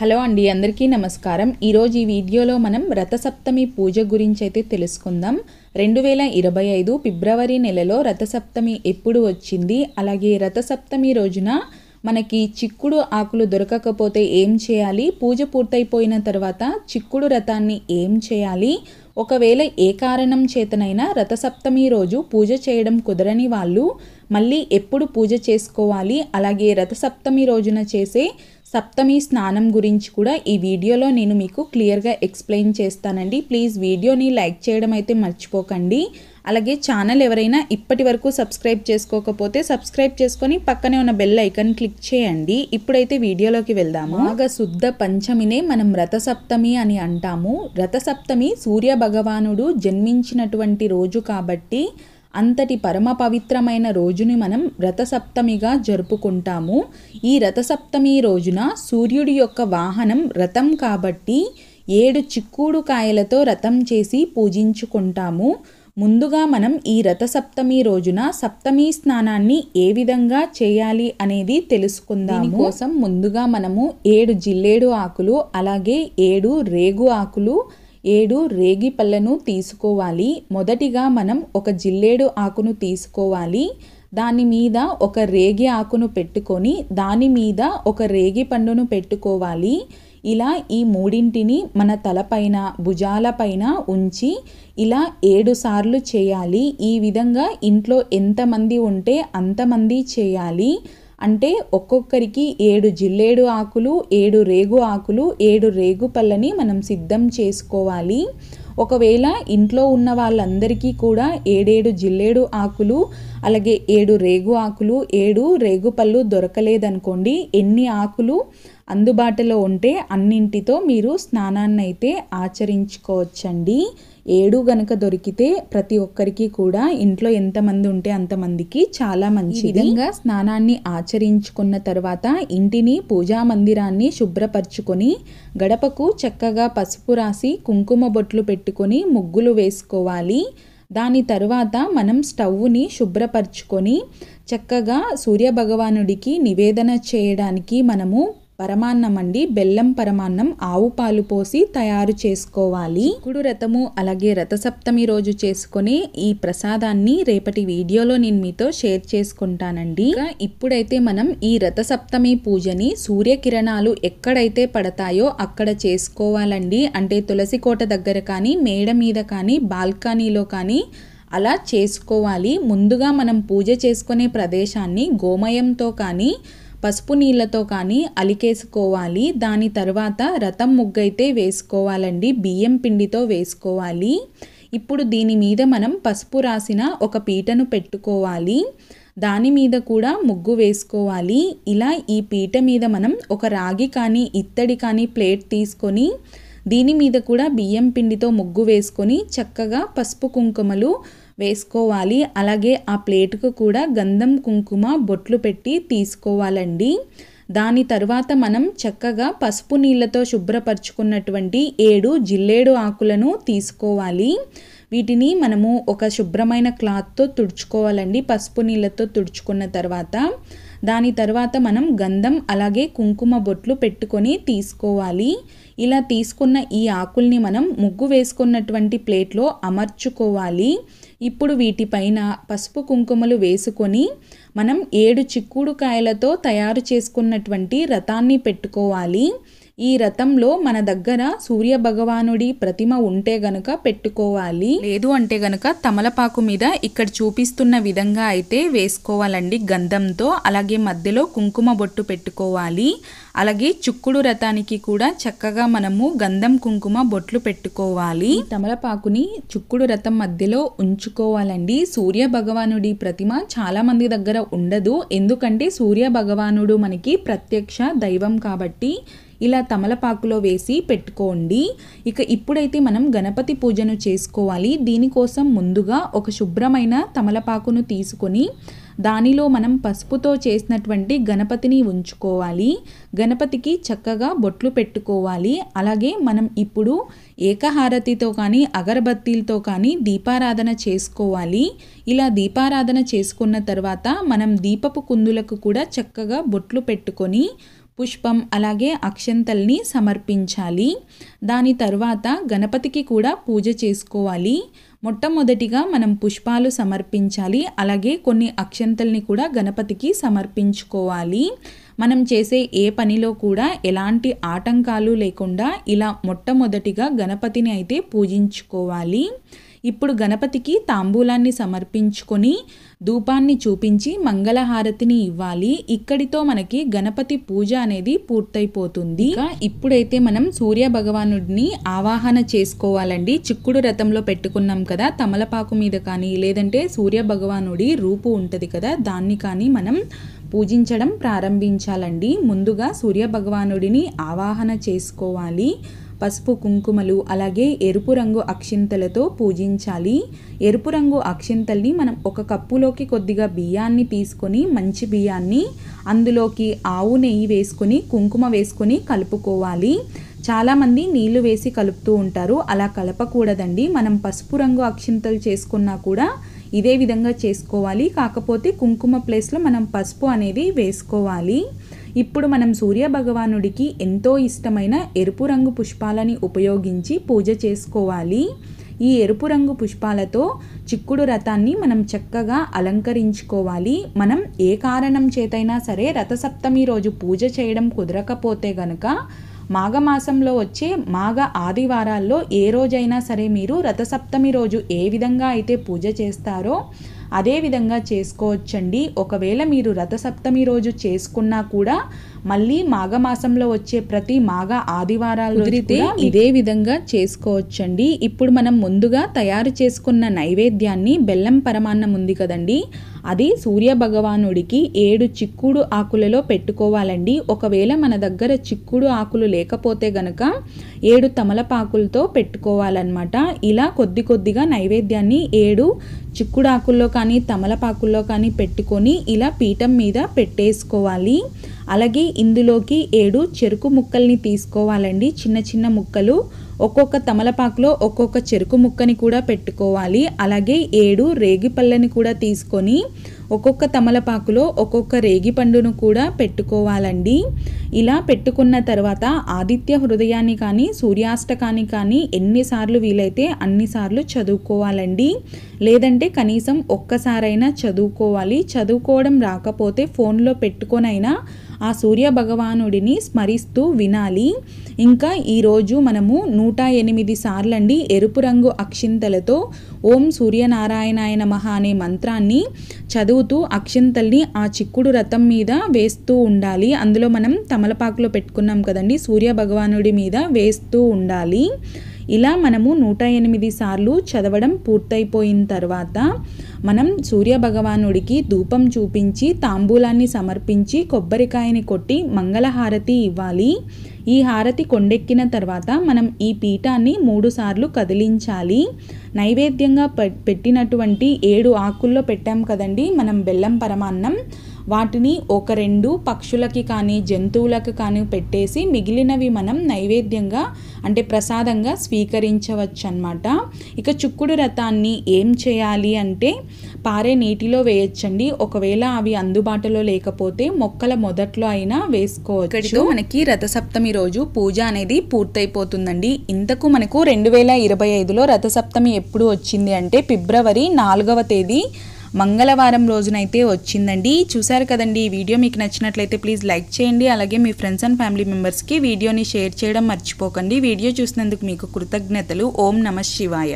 Hello అండి, అందరికీ నమస్కారం. ఈరోజు ఈ వీడియోలో మనం రథసప్తమి పూజ గురించి అయితే తెలుసుకుందాం. 2025 ఫిబ్రవరి నెలలో రథసప్తమి ఎప్పుడు వచ్చింది, అలాగే రథసప్తమి రోజున మనకి చిక్కుడు ఆకులు దొరకకపోతే ఏం చేయాలి, పూజ పూర్తయిపోయిన తర్వాత చిక్కుడు రథాన్ని ఏం చేయాలి, ఒకవేళ ఏ కారణం చేతనైనా రథసప్తమి రోజు పూజ చేయడం కుదరని వాళ్ళు మళ్ళీ ఎప్పుడు పూజ చేసుకోవాలి, అలాగే రథసప్తమి రోజున చేసే సప్తమి స్నానం గురించి కూడా ఈ వీడియోలో నేను మీకు క్లియర్గా ఎక్స్ప్లెయిన్ చేస్తానండి. ప్లీజ్ వీడియోని లైక్ చేయడం అయితే మర్చిపోకండి. అలాగే ఛానల్ ఎవరైనా ఇప్పటి వరకు సబ్స్క్రైబ్ చేసుకోకపోతే సబ్స్క్రైబ్ చేసుకొని పక్కనే ఉన్న బెల్ ఐకాన్ క్లిక్ చేయండి. ఇప్పుడైతే వీడియోలోకి వెళ్దాము. మాఘ శుద్ధ పంచమినే మనం రథసప్తమి అని అంటాము. రథసప్తమి సూర్య భగవానుడు జన్మించినటువంటి రోజు కాబట్టి అంతటి పరమ పవిత్రమైన రోజుని మనం రథసప్తమిగా జరుపుకుంటాము. ఈ రథసప్తమి రోజున సూర్యుడి యొక్క వాహనం రథం కాబట్టి 7 చిక్కుడు కాయలతో రథం చేసి పూజించుకుంటాము. ముందుగా మనం ఈ రథసప్తమి రోజున సప్తమి స్నానాన్ని ఏ విధంగా చేయాలి అనేది తెలుసుకుందాము. దీనికోసం ముందుగా మనము 7 జిల్లేడు ఆకులు, అలాగే 7 రేగు ఆకులు, 7 రేగి పళ్ళను తీసుకోవాలి. మొదటిగా మనం ఒక జిల్లేడు ఆకును తీసుకోవాలి. దాని మీద ఒక రేగి ఆకును పెట్టుకొని దాని మీద ఒక రేగి పండును పెట్టుకోవాలి. ఇలా ఈ మూడింటిని మన తలపైన భుజాలపైన ఉంచి ఇలా 7 సార్లు చేయాలి. ఈ విధంగా ఇంట్లో ఎంతమంది ఉంటే అంతమంది చేయాలి. అంటే ఒక్కొక్కరికి 7 జిల్లేడు ఆకులు, 7 రేగు ఆకులు, 7 రేగు పళ్ళని మనం సిద్ధం చేసుకోవాలి. ఒకవేళ ఇంట్లో ఉన్న వాళ్ళందరికీ కూడా 7 జిల్లేడు ఆకులు, అలాగే 7 రేగు ఆకులు, 7 రేగు పళ్ళు దొరకలేదనుకోండి, ఎన్ని ఆకులు అందుబాటులో ఉంటే అన్నింటితో మీరు స్నానాన్ని అయితే ఆచరించుకోవచ్చండి. 7 గనక దొరికితే ప్రతి ఒక్కరికి కూడా ఇంట్లో ఎంతమంది ఉంటే అంతమందికి చాలా మంచిది. ఈ విధంగా స్నానాన్ని ఆచరించుకున్న తర్వాత ఇంటిని పూజా మందిరాన్ని శుభ్రపరచుకొని గడపకు చక్కగా పసుపు రాసి కుంకుమ బొట్లు పెట్టుకొని ముగ్గులు వేసుకోవాలి. దాని తర్వాత మనం స్టవ్ని శుభ్రపరచుకొని చక్కగా సూర్యభగవానుడికి నివేదన చేయడానికి మనము పరమాన్నం అండి, బెల్లం పరమాన్నం ఆవు పాలు పోసి తయారు చేసుకోవాలి. చిక్కుడు రథము అలాగే రథసప్తమి రోజు చేసుకునే ఈ ప్రసాదాన్ని రేపటి వీడియోలో నేను మీతో షేర్ చేసుకుంటానండి. ఇప్పుడైతే మనం ఈ రథసప్తమి పూజని సూర్యకిరణాలు ఎక్కడైతే పడతాయో అక్కడ చేసుకోవాలండి. అంటే తులసి కోట దగ్గర కానీ, మేడ మీద కానీ, బాల్కనీలో కానీ అలా చేసుకోవాలి. ముందుగా మనం పూజ చేసుకునే ప్రదేశాన్ని గోమయంతో కానీ పసుపు నీళ్ళతో కానీ అలికేసుకోవాలి. దాని తర్వాత రథం ముగ్గైతే వేసుకోవాలండి, బియ్యం పిండితో వేసుకోవాలి. ఇప్పుడు దీని మీద మనం పసుపు రాసిన ఒక పీటను పెట్టుకోవాలి. దాని మీద కూడా ముగ్గు వేసుకోవాలి. ఇలా ఈ పీట మీద మనం ఒక రాగి కానీ ఇత్తడి కానీ ప్లేట్ తీసుకొని దీని మీద కూడా బియ్యం పిండితో ముగ్గు వేసుకొని చక్కగా పసుపు కుంకుమలు వేసుకోవాలి. అలాగే ఆ ప్లేటుకు కూడా గంధం కుంకుమ బొట్లు పెట్టి తీసుకోవాలండి. దాని తర్వాత మనం చక్కగా పసుపు నీళ్ళతో శుభ్రపరచుకున్నటువంటి 7 జిల్లేడు ఆకులను తీసుకోవాలి. వీటిని మనము ఒక శుభ్రమైన క్లాత్తో తుడుచుకోవాలండి. పసుపు నీళ్ళతో తుడుచుకున్న తర్వాత దాని తర్వాత మనం గంధం అలాగే కుంకుమ బొట్లు పెట్టుకొని తీసుకోవాలి. ఇలా తీసుకున్న ఈ ఆకుల్ని మనం ముగ్గు వేసుకున్నటువంటి ప్లేట్లో అమర్చుకోవాలి. ఇప్పుడు వీటిపైన పసుపు కుంకుమలు వేసుకొని మనం 7 చిక్కుడు కాయలతో తయారు చేసుకున్నటువంటి రథాన్ని పెట్టుకోవాలి. ఈ రథంలో మన దగ్గర సూర్య భగవానుడి ప్రతిమ ఉంటే గనక పెట్టుకోవాలి. లేదు అంటే గనక తమలపాకు మీద ఇక్కడ చూపిస్తున్న విధంగా అయితే వేసుకోవాలండి గంధంతో. అలాగే మధ్యలో కుంకుమ బొట్టు పెట్టుకోవాలి. అలాగే చిక్కుడు రథానికి కూడా చక్కగా మనము గంధం కుంకుమ బొట్లు పెట్టుకోవాలి. తమలపాకుని చిక్కుడు రథం మధ్యలో ఉంచుకోవాలండి. సూర్య భగవానుడి ప్రతిమ చాలా మంది దగ్గర ఉండదు, ఎందుకంటే సూర్య భగవానుడు మనకి ప్రత్యక్ష దైవం కాబట్టి ఇలా తమలపాకులో వేసి పెట్టుకోండి. ఇప్పుడైతే మనం గణపతి పూజను చేసుకోవాలి. దీనికోసం ముందుగా ఒక శుభ్రమైన తమలపాకును తీసుకొని దానిలో మనం పసుపుతో చేసినటువంటి గణపతిని ఉంచుకోవాలి. గణపతికి చక్కగా బొట్లు పెట్టుకోవాలి. అలాగే మనం ఇప్పుడు ఏకహారతితో కానీ అగరబత్తీలతో కానీ దీపారాధన చేసుకోవాలి. ఇలా దీపారాధన చేసుకున్న తర్వాత మనం దీపపు కుందులకు కూడా చక్కగా బొట్లు పెట్టుకొని పుష్పం అలాగే అక్షంతల్ని సమర్పించాలి. దాని తర్వాత గణపతికి కూడా పూజ చేసుకోవాలి. మొట్టమొదటిగా మనం పుష్పాలు సమర్పించాలి, అలాగే కొన్ని అక్షంతల్ని కూడా గణపతికి సమర్పించుకోవాలి. మనం చేసే ఏ పనిలో కూడా ఎలాంటి ఆటంకాలు లేకుండా ఇలా మొట్టమొదటిగా గణపతిని అయితే పూజించుకోవాలి. ఇప్పుడు గణపతికి తాంబూలాన్ని సమర్పించుకొని ధూపాన్ని చూపించి మంగళహారతిని ఇవ్వాలి. ఇక్కడితో మనకి గణపతి పూజ అనేది పూర్తయిపోతుంది. ఇప్పుడైతే మనం సూర్య భగవానుడిని ఆవాహన చేసుకోవాలండి. చిక్కుడు రథంలో పెట్టుకున్నాం కదా, తమలపాకు మీద కానీ లేదంటే సూర్య భగవానుడి రూపు ఉంటుంది కదా, దాన్ని కానీ మనం పూజించడం ప్రారంభించాలండి. ముందుగా సూర్య భగవానుడిని ఆవాహన చేసుకోవాలి. పసుపు కుంకుమలు అలాగే ఎరుపు రంగు అక్షింతలతో పూజించాలి. ఎరుపు రంగు అక్షింతల్ని మనం ఒక కప్పులోకి కొద్దిగా బియ్యాన్ని తీసుకొని, మంచి బియ్యాన్ని అందులోకి ఆవు నెయ్యి వేసుకొని కుంకుమ వేసుకొని కలుపుకోవాలి. చాలామంది నీళ్లు వేసి కలుపుతూ ఉంటారు, అలా కలపకూడదండి. మనం పసుపు రంగు అక్షింతలు చేసుకున్నా కూడా ఇదే విధంగా చేసుకోవాలి. కాకపోతే కుంకుమ ప్లేస్లో మనం పసుపు అనేది వేసుకోవాలి. ఇప్పుడు మనం సూర్య భగవానుడికి ఎంతో ఇష్టమైన ఎరుపు రంగు పుష్పాలని ఉపయోగించి పూజ చేసుకోవాలి. ఈ ఎరుపు రంగు పుష్పాలతో చిక్కుడు రథాన్ని మనం చక్కగా అలంకరించుకోవాలి. మనం ఏ కారణం చేతైనా సరే రథసప్తమి రోజు పూజ చేయడం కుదరకపోతే గనుక మాఘమాసంలో వచ్చే మాఘ ఆదివారాల్లో ఏ రోజైనా సరే మీరు రథసప్తమి రోజు ఏ విధంగా అయితే పూజ చేస్తారో అదే విధంగా చేసుకోవచ్చండి. ఒకవేళ మీరు రథసప్తమి రోజు చేసుకున్నా కూడా మళ్ళీ మాఘమాసంలో వచ్చే ప్రతి మాఘ ఆదివారాలు కుదిరితే ఇదే విధంగా చేసుకోవచ్చండి. ఇప్పుడు మనం ముందుగా తయారు చేసుకున్న నైవేద్యాన్ని, బెల్లం పరమాన్నం ఉంది కదండి, అది సూర్య భగవానుడికి 7 చిక్కుడు ఆకులలో పెట్టుకోవాలండి. ఒకవేళ మన దగ్గర చిక్కుడు ఆకులు లేకపోతే గనక 7 తమలపాకులతో పెట్టుకోవాలన్నమాట. ఇలా కొద్ది కొద్దిగా నైవేద్యాన్ని 7 చిక్కుడు ఆకుల్లో కానీ తమలపాకుల్లో కానీ పెట్టుకొని ఇలా పీఠం మీద పెట్టేసుకోవాలి. అలాగే ఇందులోకి 7 చెరుకు ముక్కల్ని తీసుకోవాలండి, చిన్న చిన్న ముక్కలు. ఒక్కొక్క తమలపాకులో ఒక్కొక్క చెరుకు ముక్కని కూడా పెట్టుకోవాలి. అలాగే 7 రేగిపళ్ళని కూడా తీసుకొని ఒక్కొక్క తమలపాకులో ఒక్కొక్క రేగి పండును కూడా పెట్టుకోవాలండి. ఇలా పెట్టుకున్న తర్వాత ఆదిత్య హృదయాన్ని కానీ సూర్యాష్టకాన్ని కానీ ఎన్నిసార్లు వీలైతే అన్నిసార్లు చదువుకోవాలండి. లేదంటే కనీసం ఒక్కసారైనా చదువుకోవాలి. చదువుకోవడం రాకపోతే ఫోన్లో పెట్టుకొనైనా ఆ సూర్య భగవానుడిని స్మరిస్తూ వినాలి. ఇంకా ఈరోజు మనము 108 సార్లు అండి ఎరుపు రంగు అక్షింతలతో ఓం సూర్యనారాయణాయ నమః అనే మంత్రాన్ని చదువుతూ అక్షింతల్ని ఆ చిక్కుడు రథం మీద వేస్తూ ఉండాలి. అందులో మనం తమలపాకులో పెట్టుకున్నాం కదండి, సూర్య భగవానుడి మీద వేస్తూ ఉండాలి. ఇలా మనము 108 సార్లు చదవడం పూర్తయిపోయిన తర్వాత మనం సూర్య భగవానుడికి ధూపం చూపించి తాంబూలాన్ని సమర్పించి కొబ్బరికాయని కొట్టి మంగళహారతి ఇవ్వాలి. ఈ హారతి కొండెక్కిన తర్వాత మనం ఈ పీఠాన్ని 3 సార్లు కదిలించాలి. నైవేద్యంగా పెట్టినటువంటి 7 ఆకుల్లో పెట్టాం కదండి మనం బెల్లం పరమాన్నం, వాటిని ఒక 2 పక్షులకి కానీ జంతువులకు కానీ పెట్టేసి మిగిలినవి మనం నైవేద్యంగా అంటే ప్రసాదంగా స్వీకరించవచ్చు అన్నమాట. ఇక చిక్కుడు రథాన్ని ఏం చేయాలి అంటే పారే నీటిలో వేయచ్చండి. ఒకవేళ అవి అందుబాటులో లేకపోతే మొక్కల మొదట్లో అయినా వేసుకోవచ్చు. ఇక్కడితో మనకి రథసప్తమి రోజు పూజ అనేది పూర్తయిపోతుందండి. ఇంతకు మనకు 2025లో రథసప్తమి ఎప్పుడు వచ్చింది అంటే ఫిబ్రవరి 4వ తేదీ మంగళవారం రోజునైతే వచ్చిందండి. చూసారు కదండి. ఈ వీడియో మీకు నచ్చినట్లయితే ప్లీజ్ లైక్ చేయండి. అలాగే మీ ఫ్రెండ్స్ అండ్ ఫ్యామిలీ మెంబర్స్కి వీడియోని షేర్ చేయడం మర్చిపోకండి. వీడియో చూసినందుకు మీకు కృతజ్ఞతలు. ఓం నమః శివాయ.